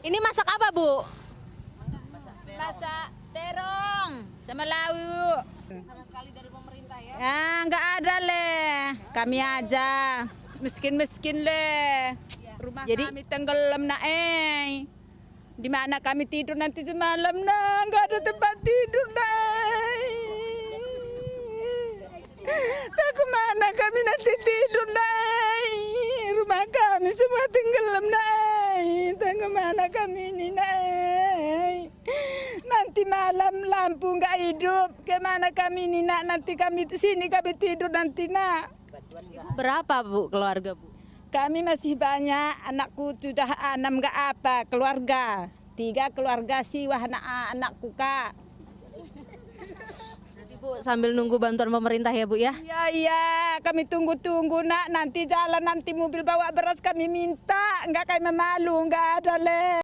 Ini masak apa, Bu? Masak terong sama lauk. Sama sekali dari pemerintah ya? Ya, nggak ada leh. Kami aja miskin-miskin leh. Rumah Jadi- kami tenggelam Di mana kami tidur nanti semalam nah, nggak ada tempat tidur nah. Tak kemana kami nanti tidur nah. Rumah kami semua tenggelam nah. Tak kemana kami ini nah. Nanti malam lampu nggak hidup. Kemana kami ini nak? Nanti kami sini kami tidur nanti nak. Ibu berapa, Bu, keluarga, Bu? Kami masih banyak, anakku sudah 6 nggak apa, keluarga. 3 keluarga sih, wah anakku Kak. Nanti, Bu, sambil nunggu bantuan pemerintah ya, Bu ya? Iya, kami tunggu-tunggu nak, nanti jalan nanti mobil bawa beras kami minta, nggak kayak memalu, nggak ada leh.